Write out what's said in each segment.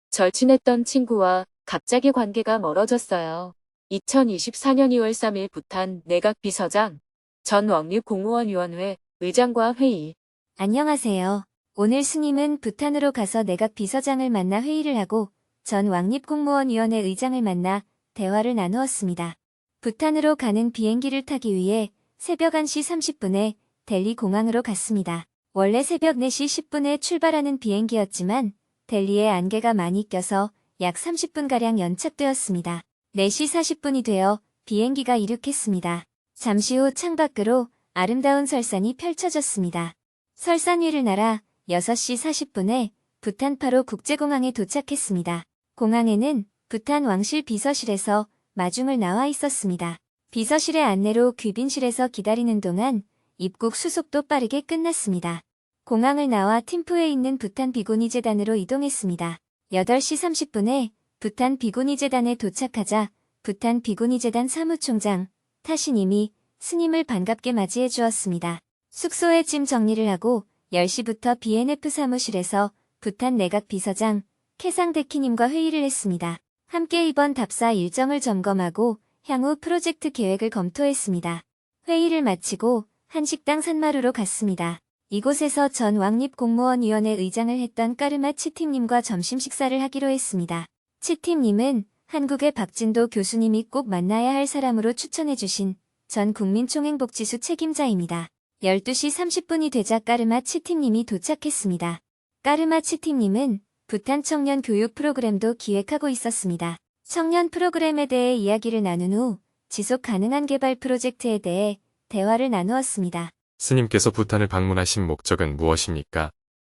절친했던 친구와 갑자기 관계가 멀어졌어요. 2024년 2월 3일 부탄 내각 비서장, 전 왕립공무원위원회 의장과 회의. 안녕하세요. 오늘 스님은 부탄으로 가서 내각 비서장을 만나 회의를 하고 전 왕립공무원위원회 의장을 만나 대화를 나누었습니다. 부탄으로 가는 비행기를 타기 위해 새벽 1시 30분에 델리 공항으로 갔습니다. 원래 새벽 4시 10분에 출발하는 비행기였지만 델리에 안개가 많이 껴서 약 30분가량 연착되었습니다. 4시 40분이 되어 비행기가 이륙했습니다. 잠시 후 창밖으로 아름다운 설산이 펼쳐졌습니다. 설산 위를 날아 6시 40분에 부탄 파로 국제공항에 도착했습니다. 공항에는 부탄 왕실 비서실에서 마중을 나와 있었습니다. 비서실의 안내로 귀빈실에서 기다리는 동안 입국 수속도 빠르게 끝났습니다. 공항을 나와 팀프에 있는 부탄 비구니 재단으로 이동했습니다. 8시 30분에 부탄 비구니 재단에 도착하자 부탄 비구니 재단 사무총장 타시님이 스님을 반갑게 맞이해 주었습니다. 숙소에 짐 정리를 하고 10시부터 BNF 사무실에서 부탄 내각 비서장 캐상데키님과 회의를 했습니다. 함께 이번 답사 일정을 점검하고 향후 프로젝트 계획을 검토했습니다. 회의를 마치고 한식당 산마루로 갔습니다. 이곳에서 전 왕립공무원위원회 의장을 했던 까르마 치팀님과 점심 식사를 하기로 했습니다. 치팀님은 한국의 박진도 교수님이 꼭 만나야 할 사람으로 추천해주신 전 국민총행복지수 책임자입니다. 12시 30분이 되자 까르마 치팀님이 도착했습니다. 까르마 치팀님은 부탄 청년 교육 프로그램도 기획하고 있었습니다. 청년 프로그램에 대해 이야기를 나눈 후 지속 가능한 개발 프로젝트에 대해 대화를 나누었습니다. 스님께서 부탄을 방문하신 목적은 무엇입니까?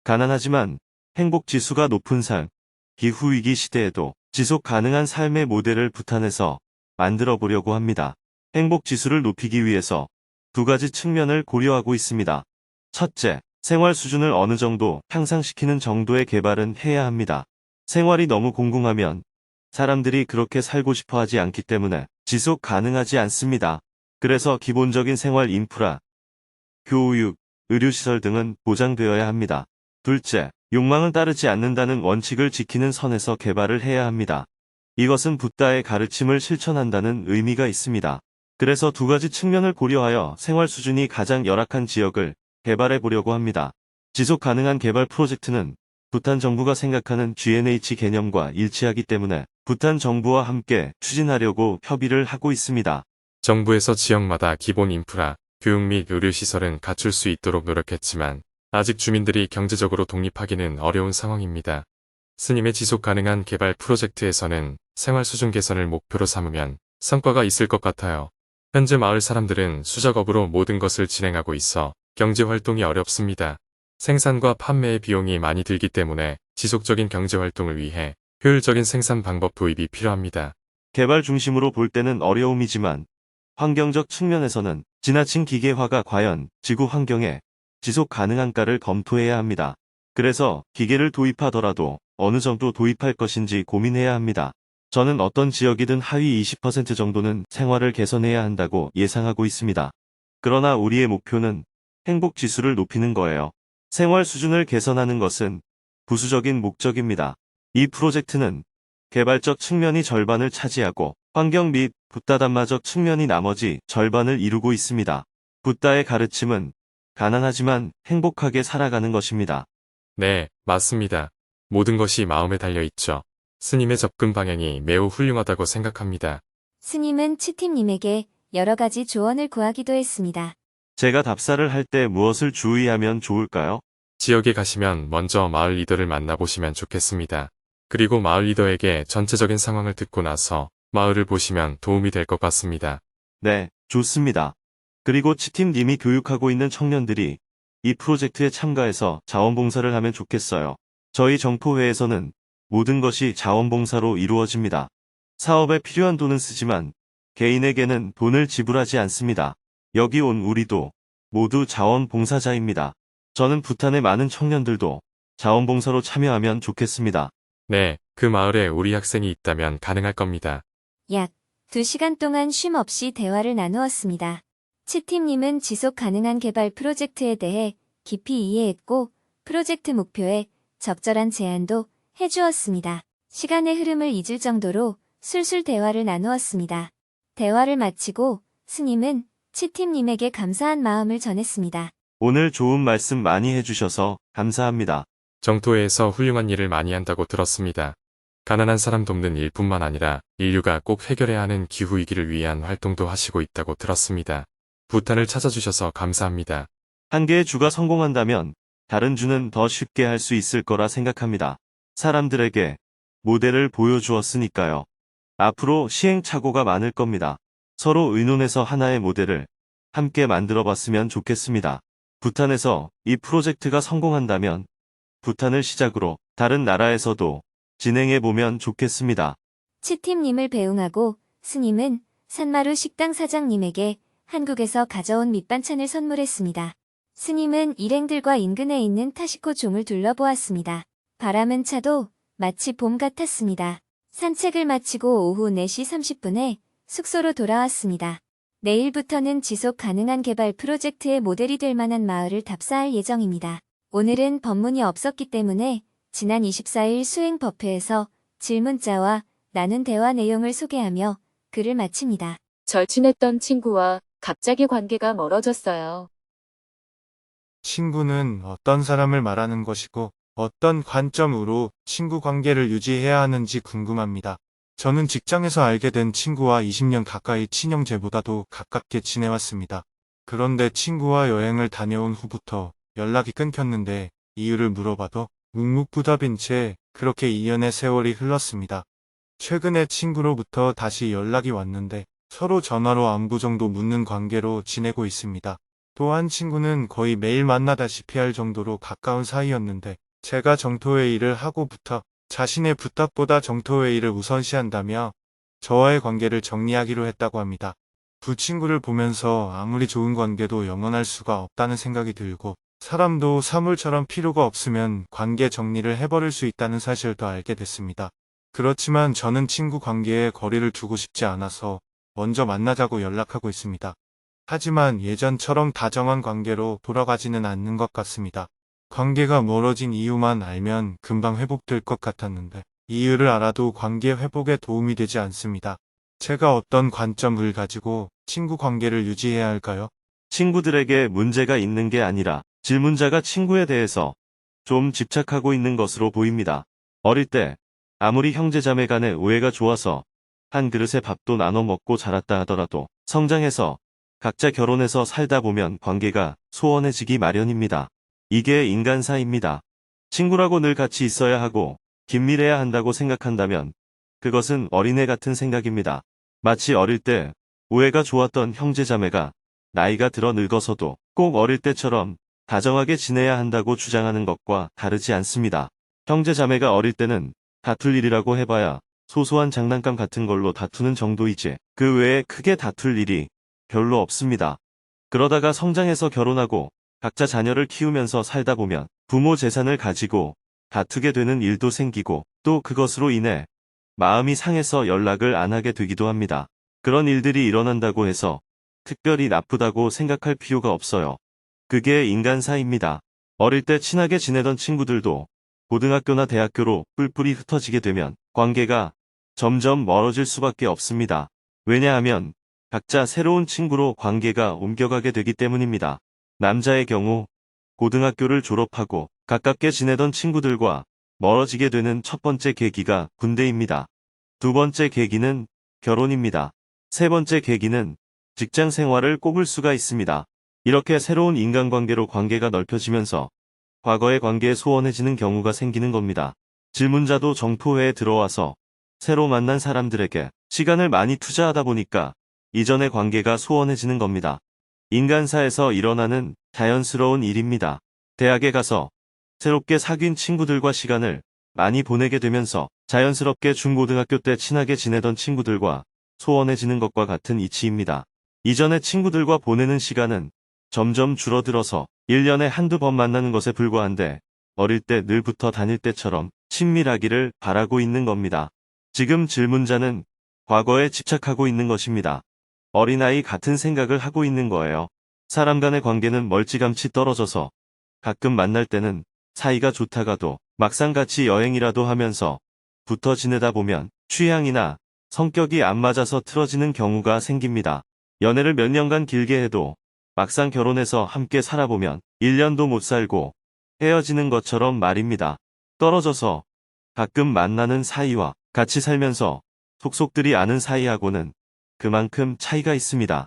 가난하지만 행복지수가 높은 삶, 기후위기 시대에도 지속 가능한 삶의 모델을 부탄에서 만들어 보려고 합니다. 행복지수를 높이기 위해서 두 가지 측면을 고려하고 있습니다. 첫째, 생활 수준을 어느 정도 향상시키는 정도의 개발은 해야 합니다. 생활이 너무 공공하면 사람들이 그렇게 살고 싶어 하지 않기 때문에 지속 가능하지 않습니다. 그래서 기본적인 생활 인프라, 교육, 의료시설 등은 보장되어야 합니다. 둘째, 욕망은 따르지 않는다는 원칙을 지키는 선에서 개발을 해야 합니다. 이것은 붓다의 가르침을 실천한다는 의미가 있습니다. 그래서 두 가지 측면을 고려하여 생활 수준이 가장 열악한 지역을 개발해 보려고 합니다. 지속 가능한 개발 프로젝트는 부탄 정부가 생각하는 GNH 개념과 일치하기 때문에 부탄 정부와 함께 추진하려고 협의를 하고 있습니다. 정부에서 지역마다 기본 인프라, 교육 및 의료시설은 갖출 수 있도록 노력했지만 아직 주민들이 경제적으로 독립하기는 어려운 상황입니다. 스님의 지속 가능한 개발 프로젝트에서는 생활 수준 개선을 목표로 삼으면 성과가 있을 것 같아요. 현재 마을 사람들은 수작업으로 모든 것을 진행하고 있어 경제활동이 어렵습니다. 생산과 판매의 비용이 많이 들기 때문에 지속적인 경제활동을 위해 효율적인 생산 방법 도입이 필요합니다. 개발 중심으로 볼 때는 어려움이지만 환경적 측면에서는 지나친 기계화가 과연 지구 환경에 지속 가능한가를 검토해야 합니다. 그래서 기계를 도입하더라도 어느 정도 도입할 것인지 고민해야 합니다. 저는 어떤 지역이든 하위 20% 정도는 생활을 개선해야 한다고 예상하고 있습니다. 그러나 우리의 목표는 행복 지수를 높이는 거예요. 생활 수준을 개선하는 것은 부수적인 목적입니다. 이 프로젝트는 개발적 측면이 절반을 차지하고 환경 및 붓다단마적 측면이 나머지 절반을 이루고 있습니다. 붓다의 가르침은 가난하지만 행복하게 살아가는 것입니다. 네, 맞습니다. 모든 것이 마음에 달려있죠. 스님의 접근 방향이 매우 훌륭하다고 생각합니다. 스님은 치팀님에게 여러 가지 조언을 구하기도 했습니다. 제가 답사를 할 때 무엇을 주의하면 좋을까요? 지역에 가시면 먼저 마을 리더를 만나보시면 좋겠습니다. 그리고 마을 리더에게 전체적인 상황을 듣고 나서 마을을 보시면 도움이 될 것 같습니다. 네, 좋습니다. 그리고 치팀님이 교육하고 있는 청년들이 이 프로젝트에 참가해서 자원봉사를 하면 좋겠어요. 저희 정포회에서는 모든 것이 자원봉사로 이루어집니다. 사업에 필요한 돈은 쓰지만 개인에게는 돈을 지불하지 않습니다. 여기 온 우리도 모두 자원봉사자입니다. 저는 부탄의 많은 청년들도 자원봉사로 참여하면 좋겠습니다. 네, 그 마을에 우리 학생이 있다면 가능할 겁니다. 약 2시간 동안 쉼 없이 대화를 나누었습니다. 치팀님은 지속 가능한 개발 프로젝트에 대해 깊이 이해했고 프로젝트 목표에 적절한 제안도 해주었습니다. 시간의 흐름을 잊을 정도로 술술 대화를 나누었습니다. 대화를 마치고 스님은 치팀님에게 감사한 마음을 전했습니다. 오늘 좋은 말씀 많이 해주셔서 감사합니다. 정토회에서 훌륭한 일을 많이 한다고 들었습니다. 가난한 사람 돕는 일뿐만 아니라 인류가 꼭 해결해야 하는 기후위기를 위한 활동도 하시고 있다고 들었습니다. 부탄을 찾아주셔서 감사합니다. 한 개의 주가 성공한다면 다른 주는 더 쉽게 할 수 있을 거라 생각합니다. 사람들에게 모델을 보여주었으니까요. 앞으로 시행착오가 많을 겁니다. 서로 의논해서 하나의 모델을 함께 만들어 봤으면 좋겠습니다. 부탄에서 이 프로젝트가 성공한다면 부탄을 시작으로 다른 나라에서도 진행해 보면 좋겠습니다. 치팀님을 배웅하고 스님은 산마루 식당 사장님에게 한국에서 가져온 밑반찬을 선물했습니다. 스님은 일행들과 인근에 있는 타시코 종을 둘러보았습니다. 바람은 차도 마치 봄 같았습니다. 산책을 마치고 오후 4시 30분에 숙소로 돌아왔습니다. 내일부터는 지속 가능한 개발 프로젝트의 모델이 될 만한 마을을 답사할 예정입니다. 오늘은 법문이 없었기 때문에 지난 24일 수행 법회에서 질문자와 나눈 대화 내용을 소개하며 글을 마칩니다. 절친했던 친구와 갑자기 관계가 멀어졌어요. 친구는 어떤 사람을 말하는 것이고 어떤 관점으로 친구 관계를 유지해야 하는지 궁금합니다. 저는 직장에서 알게 된 친구와 20년 가까이 친형제보다도 가깝게 지내왔습니다. 그런데 친구와 여행을 다녀온 후부터 연락이 끊겼는데 이유를 물어봐도 묵묵부답인 채 그렇게 2년의 세월이 흘렀습니다. 최근에 친구로부터 다시 연락이 왔는데 서로 전화로 안부 정도 묻는 관계로 지내고 있습니다. 또한 친구는 거의 매일 만나다시피 할 정도로 가까운 사이였는데 제가 정토회의를 하고부터 자신의 부탁보다 정토회의를 우선시한다며 저와의 관계를 정리하기로 했다고 합니다. 두 친구를 보면서 아무리 좋은 관계도 영원할 수가 없다는 생각이 들고 사람도 사물처럼 필요가 없으면 관계 정리를 해버릴 수 있다는 사실도 알게 됐습니다. 그렇지만 저는 친구 관계에 거리를 두고 싶지 않아서 먼저 만나자고 연락하고 있습니다. 하지만 예전처럼 다정한 관계로 돌아가지는 않는 것 같습니다. 관계가 멀어진 이유만 알면 금방 회복될 것 같았는데 이유를 알아도 관계 회복에 도움이 되지 않습니다. 제가 어떤 관점을 가지고 친구 관계를 유지해야 할까요? 친구들에게 문제가 있는 게 아니라 질문자가 친구에 대해서 좀 집착하고 있는 것으로 보입니다. 어릴 때 아무리 형제자매 간의 오해가 좋아서 한 그릇에 밥도 나눠 먹고 자랐다 하더라도 성장해서 각자 결혼해서 살다 보면 관계가 소원해지기 마련입니다. 이게 인간사입니다. 친구라고 늘 같이 있어야 하고 긴밀해야 한다고 생각한다면 그것은 어린애 같은 생각입니다. 마치 어릴 때 오해가 좋았던 형제자매가 나이가 들어 늙어서도 꼭 어릴 때처럼 다정하게 지내야 한다고 주장하는 것과 다르지 않습니다. 형제자매가 어릴 때는 다툴 일이라고 해봐야 소소한 장난감 같은 걸로 다투는 정도이지 그 외에 크게 다툴 일이 별로 없습니다. 그러다가 성장해서 결혼하고 각자 자녀를 키우면서 살다 보면 부모 재산을 가지고 다투게 되는 일도 생기고 또 그것으로 인해 마음이 상해서 연락을 안 하게 되기도 합니다. 그런 일들이 일어난다고 해서 특별히 나쁘다고 생각할 필요가 없어요. 그게 인간사입니다. 어릴 때 친하게 지내던 친구들도 고등학교나 대학교로 뿔뿔이 흩어지게 되면 관계가 점점 멀어질 수밖에 없습니다. 왜냐하면 각자 새로운 친구로 관계가 옮겨가게 되기 때문입니다. 남자의 경우 고등학교를 졸업하고 가깝게 지내던 친구들과 멀어지게 되는 첫 번째 계기가 군대입니다. 두 번째 계기는 결혼입니다. 세 번째 계기는 직장 생활을 꼽을 수가 있습니다. 이렇게 새로운 인간관계로 관계가 넓혀지면서 과거의 관계에 소원해지는 경우가 생기는 겁니다. 질문자도 정토회에 들어와서 새로 만난 사람들에게 시간을 많이 투자하다 보니까 이전의 관계가 소원해지는 겁니다. 인간사에서 일어나는 자연스러운 일입니다. 대학에 가서 새롭게 사귄 친구들과 시간을 많이 보내게 되면서 자연스럽게 중고등학교 때 친하게 지내던 친구들과 소원해지는 것과 같은 이치입니다. 이전의 친구들과 보내는 시간은 점점 줄어들어서 1년에 한두 번 만나는 것에 불과한데 어릴 때 늘 붙어 다닐 때처럼 친밀하기를 바라고 있는 겁니다. 지금 질문자는 과거에 집착하고 있는 것입니다. 어린아이 같은 생각을 하고 있는 거예요. 사람 간의 관계는 멀찌감치 떨어져서 가끔 만날 때는 사이가 좋다가도 막상 같이 여행이라도 하면서 붙어 지내다 보면 취향이나 성격이 안 맞아서 틀어지는 경우가 생깁니다. 연애를 몇 년간 길게 해도 막상 결혼해서 함께 살아보면 1년도 못 살고 헤어지는 것처럼 말입니다. 떨어져서 가끔 만나는 사이와 같이 살면서 속속들이 아는 사이하고는 그만큼 차이가 있습니다.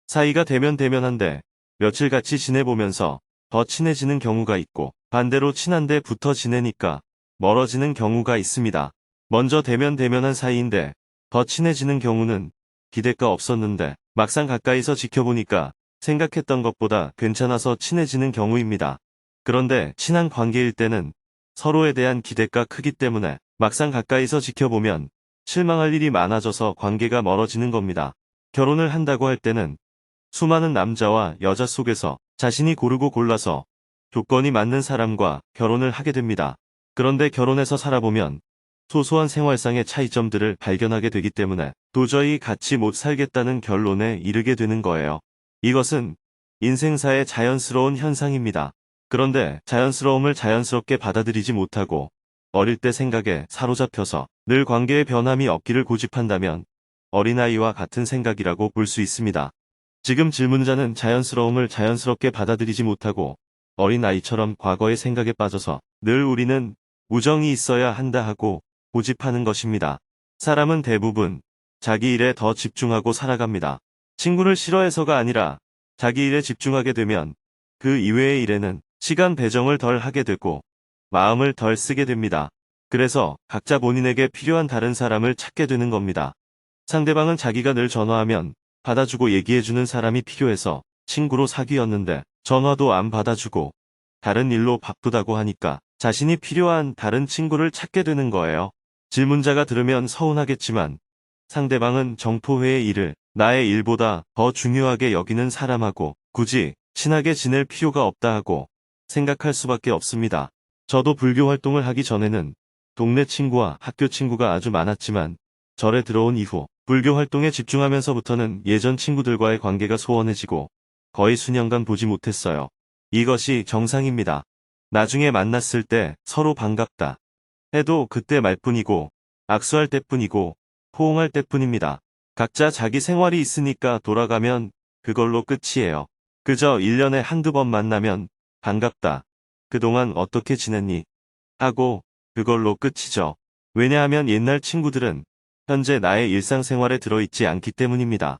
사이가 대면한데 며칠 같이 지내보면서 더 친해지는 경우가 있고 반대로 친한데 붙어 지내니까 멀어지는 경우가 있습니다. 먼저 대면한 사이인데 더 친해지는 경우는 기대가 없었는데 막상 가까이서 지켜보니까 생각했던 것보다 괜찮아서 친해지는 경우입니다. 그런데 친한 관계일 때는 서로에 대한 기대가 크기 때문에 막상 가까이서 지켜보면 실망할 일이 많아져서 관계가 멀어지는 겁니다. 결혼을 한다고 할 때는 수많은 남자와 여자 속에서 자신이 고르고 골라서 조건이 맞는 사람과 결혼을 하게 됩니다. 그런데 결혼해서 살아보면 소소한 생활상의 차이점들을 발견하게 되기 때문에 도저히 같이 못 살겠다는 결론에 이르게 되는 거예요. 이것은 인생사의 자연스러운 현상입니다. 그런데 자연스러움을 자연스럽게 받아들이지 못하고 어릴 때 생각에 사로잡혀서 늘 관계의 변함이 없기를 고집한다면 어린아이와 같은 생각이라고 볼 수 있습니다. 지금 질문자는 자연스러움을 자연스럽게 받아들이지 못하고 어린아이처럼 과거의 생각에 빠져서 늘 우리는 우정이 있어야 한다 하고 고집하는 것입니다. 사람은 대부분 자기 일에 더 집중하고 살아갑니다. 친구를 싫어해서가 아니라 자기 일에 집중하게 되면 그 이외의 일에는 시간 배정을 덜 하게 되고 마음을 덜 쓰게 됩니다. 그래서 각자 본인에게 필요한 다른 사람을 찾게 되는 겁니다. 상대방은 자기가 늘 전화하면 받아주고 얘기해주는 사람이 필요해서 친구로 사귀었는데 전화도 안 받아주고 다른 일로 바쁘다고 하니까 자신이 필요한 다른 친구를 찾게 되는 거예요. 질문자가 들으면 서운하겠지만 상대방은 정토회의 일을 나의 일보다 더 중요하게 여기는 사람하고 굳이 친하게 지낼 필요가 없다 하고 생각할 수밖에 없습니다. 저도 불교 활동을 하기 전에는 동네 친구와 학교 친구가 아주 많았지만 절에 들어온 이후 불교 활동에 집중하면서부터는 예전 친구들과의 관계가 소원해지고 거의 수년간 보지 못했어요. 이것이 정상입니다. 나중에 만났을 때 서로 반갑다 해도 그때 말뿐이고 악수할 때뿐이고 포옹할 때뿐입니다. 각자 자기 생활이 있으니까 돌아가면 그걸로 끝이에요. 그저 1년에 한두 번 만나면 반갑다. 그동안 어떻게 지냈니? 하고 그걸로 끝이죠. 왜냐하면 옛날 친구들은 현재 나의 일상생활에 들어있지 않기 때문입니다.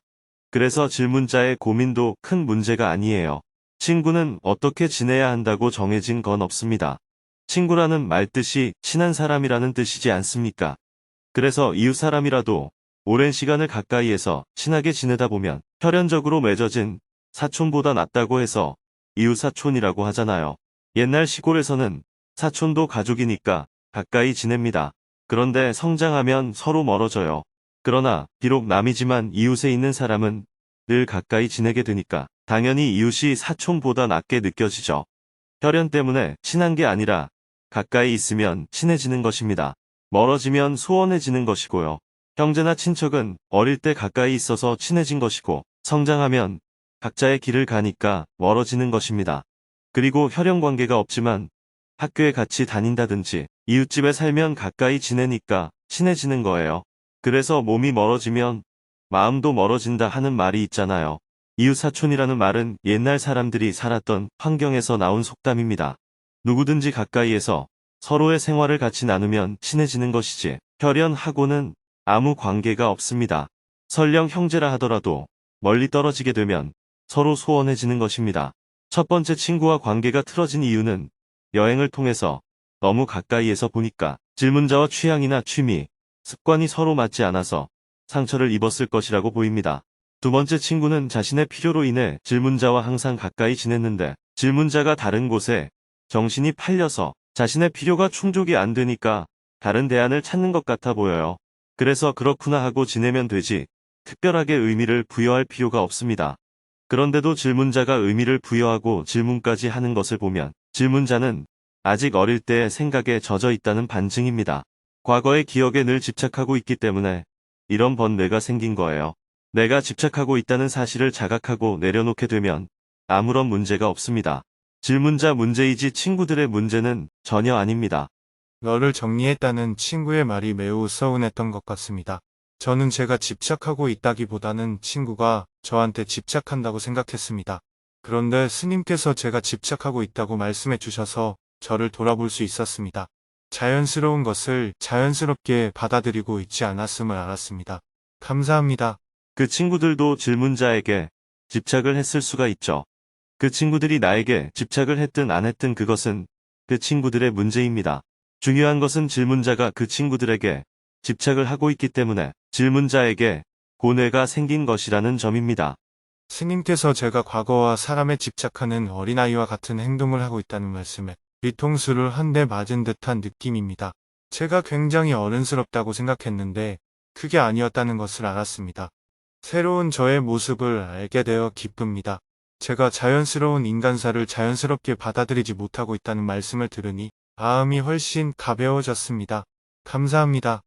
그래서 질문자의 고민도 큰 문제가 아니에요. 친구는 어떻게 지내야 한다고 정해진 건 없습니다. 친구라는 말 뜻이 친한 사람이라는 뜻이지 않습니까? 그래서 이웃 사람이라도 오랜 시간을 가까이에서 친하게 지내다 보면 혈연적으로 맺어진 사촌보다 낫다고 해서 이웃 사촌이라고 하잖아요. 옛날 시골에서는 사촌도 가족이니까 가까이 지냅니다. 그런데 성장하면 서로 멀어져요. 그러나 비록 남이지만 이웃에 있는 사람은 늘 가까이 지내게 되니까 당연히 이웃이 사촌보다 낫게 느껴지죠. 혈연 때문에 친한 게 아니라 가까이 있으면 친해지는 것입니다. 멀어지면 소원해지는 것이고요. 형제나 친척은 어릴 때 가까이 있어서 친해진 것이고 성장하면 각자의 길을 가니까 멀어지는 것입니다. 그리고 혈연 관계가 없지만 학교에 같이 다닌다든지 이웃집에 살면 가까이 지내니까 친해지는 거예요. 그래서 몸이 멀어지면 마음도 멀어진다 하는 말이 있잖아요. 이웃사촌이라는 말은 옛날 사람들이 살았던 환경에서 나온 속담입니다. 누구든지 가까이에서 서로의 생활을 같이 나누면 친해지는 것이지 혈연하고는 아무 관계가 없습니다. 설령 형제라 하더라도 멀리 떨어지게 되면 서로 소원해지는 것입니다. 첫 번째 친구와 관계가 틀어진 이유는 여행을 통해서 너무 가까이에서 보니까 질문자와 취향이나 취미, 습관이 서로 맞지 않아서 상처를 입었을 것이라고 보입니다. 두 번째 친구는 자신의 필요로 인해 질문자와 항상 가까이 지냈는데 질문자가 다른 곳에 정신이 팔려서 자신의 필요가 충족이 안 되니까 다른 대안을 찾는 것 같아 보여요. 그래서 그렇구나 하고 지내면 되지 특별하게 의미를 부여할 필요가 없습니다. 그런데도 질문자가 의미를 부여하고 질문까지 하는 것을 보면 질문자는 아직 어릴 때 생각에 젖어 있다는 반증입니다. 과거의 기억에 늘 집착하고 있기 때문에 이런 번뇌가 생긴 거예요. 내가 집착하고 있다는 사실을 자각하고 내려놓게 되면 아무런 문제가 없습니다. 질문자 문제이지 친구들의 문제는 전혀 아닙니다. 너를 정리했다는 친구의 말이 매우 서운했던 것 같습니다. 저는 제가 집착하고 있다기보다는 친구가 저한테 집착한다고 생각했습니다. 그런데 스님께서 제가 집착하고 있다고 말씀해 주셔서 저를 돌아볼 수 있었습니다. 자연스러운 것을 자연스럽게 받아들이고 있지 않았음을 알았습니다. 감사합니다. 그 친구들도 질문자에게 집착을 했을 수가 있죠. 그 친구들이 나에게 집착을 했든 안 했든 그것은 그 친구들의 문제입니다. 중요한 것은 질문자가 그 친구들에게 집착을 하고 있기 때문에 질문자에게 고뇌가 생긴 것이라는 점입니다. 스님께서 제가 과거와 사람에 집착하는 어린아이와 같은 행동을 하고 있다는 말씀에 뒤통수를 한 대 맞은 듯한 느낌입니다. 제가 굉장히 어른스럽다고 생각했는데 그게 아니었다는 것을 알았습니다. 새로운 저의 모습을 알게 되어 기쁩니다. 제가 자연스러운 인간사를 자연스럽게 받아들이지 못하고 있다는 말씀을 들으니 마음이 훨씬 가벼워졌습니다. 감사합니다.